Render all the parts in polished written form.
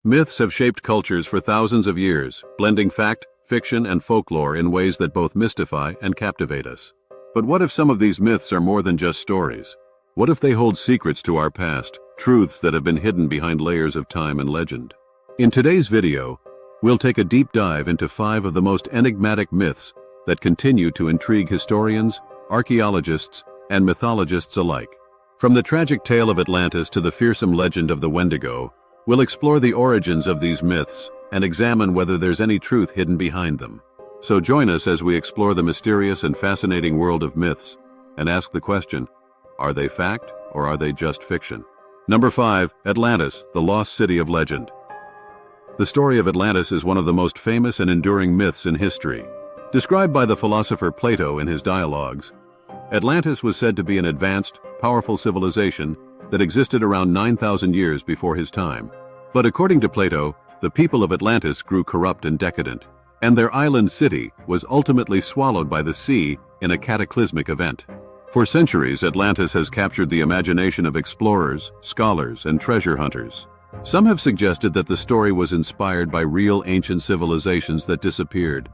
Myths have shaped cultures for thousands of years, blending fact, fiction, and folklore in ways that both mystify and captivate us. But what if some of these myths are more than just stories? What if they hold secrets to our past, truths that have been hidden behind layers of time and legend? In today's video, we'll take a deep dive into 5 of the most enigmatic myths that continue to intrigue historians, archaeologists, and mythologists alike. From the tragic tale of Atlantis to the fearsome legend of the Wendigo, we'll explore the origins of these myths and examine whether there's any truth hidden behind them. So join us as we explore the mysterious and fascinating world of myths and ask the question, are they fact or are they just fiction? Number 5. Atlantis, the lost city of legend. The story of Atlantis is one of the most famous and enduring myths in history. Described by the philosopher Plato in his dialogues, Atlantis was said to be an advanced, powerful civilization that existed around 9,000 years before his time. But according to Plato, the people of Atlantis grew corrupt and decadent, and their island city was ultimately swallowed by the sea in a cataclysmic event. For centuries, Atlantis has captured the imagination of explorers, scholars, and treasure hunters. Some have suggested that the story was inspired by real ancient civilizations that disappeared,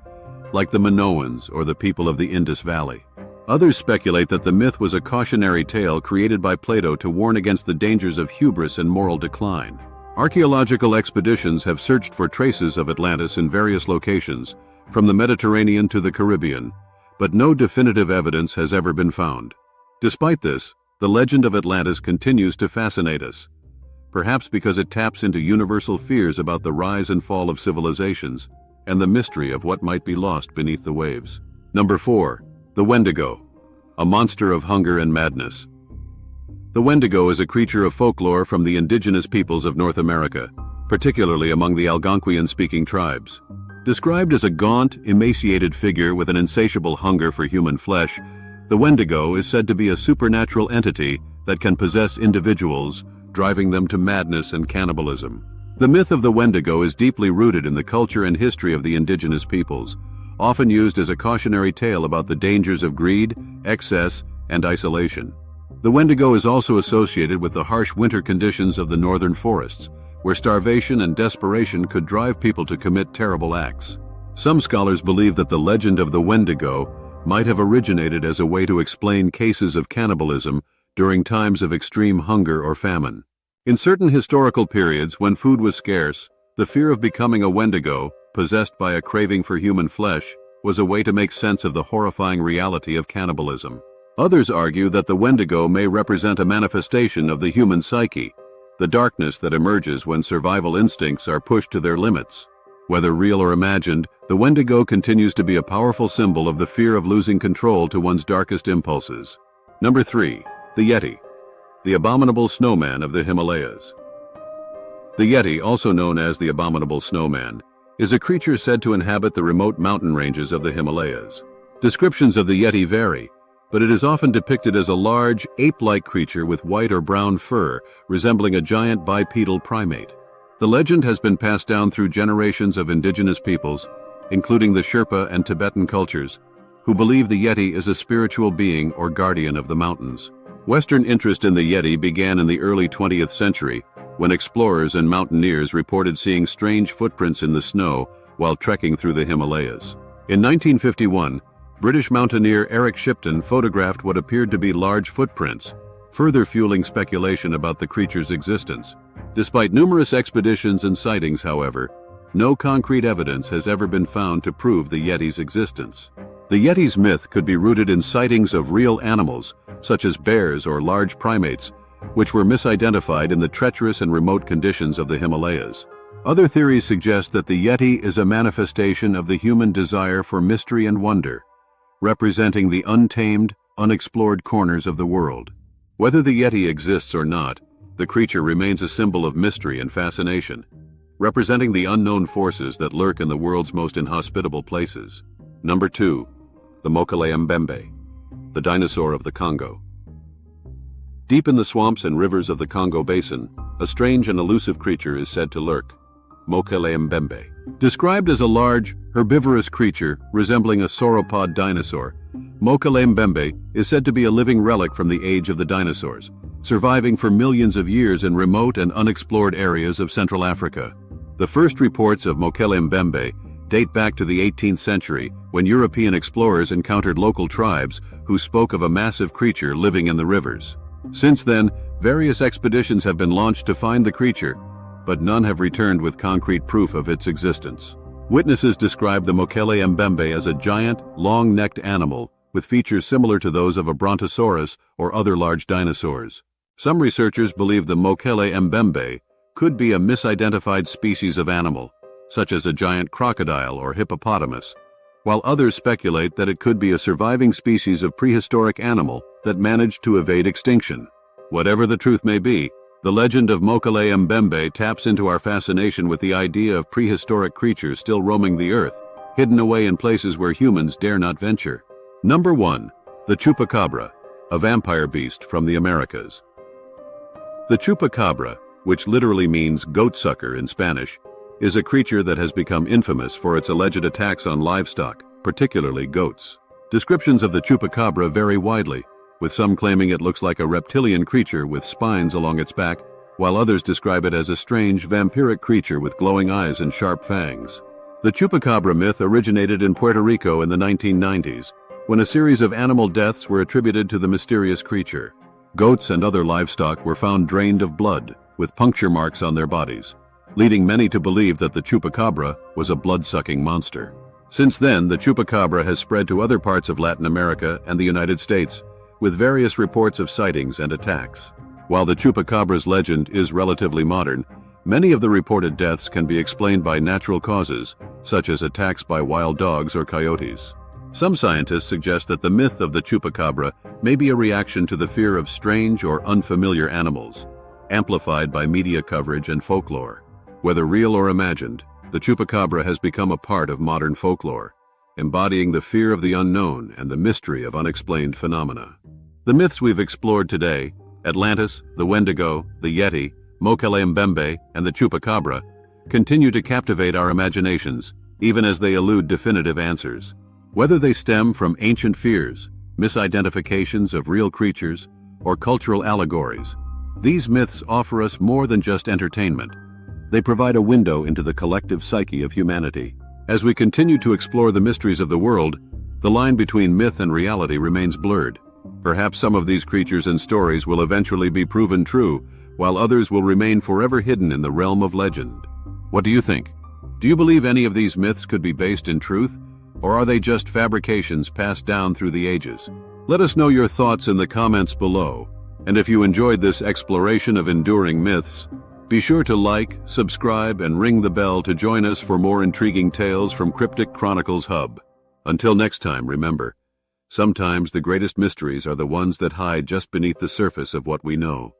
like the Minoans or the people of the Indus Valley. Others speculate that the myth was a cautionary tale created by Plato to warn against the dangers of hubris and moral decline. Archaeological expeditions have searched for traces of Atlantis in various locations, from the Mediterranean to the Caribbean, but no definitive evidence has ever been found. Despite this, the legend of Atlantis continues to fascinate us, perhaps because it taps into universal fears about the rise and fall of civilizations and the mystery of what might be lost beneath the waves. Number 4. The Wendigo, a monster of hunger and madness. The Wendigo is a creature of folklore from the indigenous peoples of North America, particularly among the Algonquian-speaking tribes. Described as a gaunt, emaciated figure with an insatiable hunger for human flesh, the Wendigo is said to be a supernatural entity that can possess individuals, driving them to madness and cannibalism. The myth of the Wendigo is deeply rooted in the culture and history of the indigenous peoples, often used as a cautionary tale about the dangers of greed, excess, and isolation. The Wendigo is also associated with the harsh winter conditions of the northern forests, where starvation and desperation could drive people to commit terrible acts. Some scholars believe that the legend of the Wendigo might have originated as a way to explain cases of cannibalism during times of extreme hunger or famine. In certain historical periods when food was scarce, the fear of becoming a Wendigo, possessed by a craving for human flesh, was a way to make sense of the horrifying reality of cannibalism. Others argue that the Wendigo may represent a manifestation of the human psyche, the darkness that emerges when survival instincts are pushed to their limits. Whether real or imagined, the Wendigo continues to be a powerful symbol of the fear of losing control to one's darkest impulses. Number 3. The Yeti, the Abominable Snowman of the Himalayas. The Yeti, also known as the Abominable Snowman, is a creature said to inhabit the remote mountain ranges of the Himalayas. Descriptions of the Yeti vary, but it is often depicted as a large, ape-like creature with white or brown fur, resembling a giant bipedal primate. The legend has been passed down through generations of indigenous peoples, including the Sherpa and Tibetan cultures, who believe the Yeti is a spiritual being or guardian of the mountains. Western interest in the Yeti began in the early 20th century, when explorers and mountaineers reported seeing strange footprints in the snow while trekking through the Himalayas. In 1951, British mountaineer Eric Shipton photographed what appeared to be large footprints, further fueling speculation about the creature's existence. Despite numerous expeditions and sightings, however, no concrete evidence has ever been found to prove the Yeti's existence. The Yeti's myth could be rooted in sightings of real animals, such as bears or large primates, which were misidentified in the treacherous and remote conditions of the Himalayas. Other theories suggest that the Yeti is a manifestation of the human desire for mystery and wonder, representing the untamed, unexplored corners of the world. Whether the Yeti exists or not, the creature remains a symbol of mystery and fascination, representing the unknown forces that lurk in the world's most inhospitable places. Number 2. The Mokele-Mbembe, the dinosaur of the Congo. Deep in the swamps and rivers of the Congo basin, a strange and elusive creature is said to lurk, Mokele-Mbembe. Described as a large, herbivorous creature resembling a sauropod dinosaur, Mokele-Mbembe is said to be a living relic from the age of the dinosaurs, surviving for millions of years in remote and unexplored areas of Central Africa. The first reports of Mokele-Mbembe date back to the 18th century, when European explorers encountered local tribes who spoke of a massive creature living in the rivers. Since then, various expeditions have been launched to find the creature, but none have returned with concrete proof of its existence. Witnesses describe the Mokele-Mbembe as a giant, long-necked animal with features similar to those of a brontosaurus or other large dinosaurs. Some researchers believe the Mokele-Mbembe could be a misidentified species of animal, such as a giant crocodile or hippopotamus, while others speculate that it could be a surviving species of prehistoric animal that managed to evade extinction. Whatever the truth may be, the legend of Mokele-Mbembe taps into our fascination with the idea of prehistoric creatures still roaming the earth, hidden away in places where humans dare not venture. Number 1. The Chupacabra, a vampire beast from the Americas. The Chupacabra, which literally means goat-sucker in Spanish, is a creature that has become infamous for its alleged attacks on livestock, particularly goats. Descriptions of the Chupacabra vary widely, with some claiming it looks like a reptilian creature with spines along its back, while others describe it as a strange, vampiric creature with glowing eyes and sharp fangs. The Chupacabra myth originated in Puerto Rico in the 1990s, when a series of animal deaths were attributed to the mysterious creature. Goats and other livestock were found drained of blood, with puncture marks on their bodies, leading many to believe that the Chupacabra was a blood-sucking monster. Since then, the Chupacabra has spread to other parts of Latin America and the United States, with various reports of sightings and attacks. While the Chupacabra's legend is relatively modern, many of the reported deaths can be explained by natural causes, such as attacks by wild dogs or coyotes. Some scientists suggest that the myth of the Chupacabra may be a reaction to the fear of strange or unfamiliar animals, amplified by media coverage and folklore. Whether real or imagined, the Chupacabra has become a part of modern folklore, embodying the fear of the unknown and the mystery of unexplained phenomena. The myths we've explored today, Atlantis, the Wendigo, the Yeti, Mokele-Mbembe, and the Chupacabra, continue to captivate our imaginations, even as they elude definitive answers. Whether they stem from ancient fears, misidentifications of real creatures, or cultural allegories, these myths offer us more than just entertainment. They provide a window into the collective psyche of humanity. As we continue to explore the mysteries of the world, the line between myth and reality remains blurred. Perhaps some of these creatures and stories will eventually be proven true, while others will remain forever hidden in the realm of legend. What do you think? Do you believe any of these myths could be based in truth, or are they just fabrications passed down through the ages? Let us know your thoughts in the comments below, and if you enjoyed this exploration of enduring myths, be sure to like, subscribe, and ring the bell to join us for more intriguing tales from Cryptic Chronicles Hub. Until next time, remember, sometimes the greatest mysteries are the ones that hide just beneath the surface of what we know.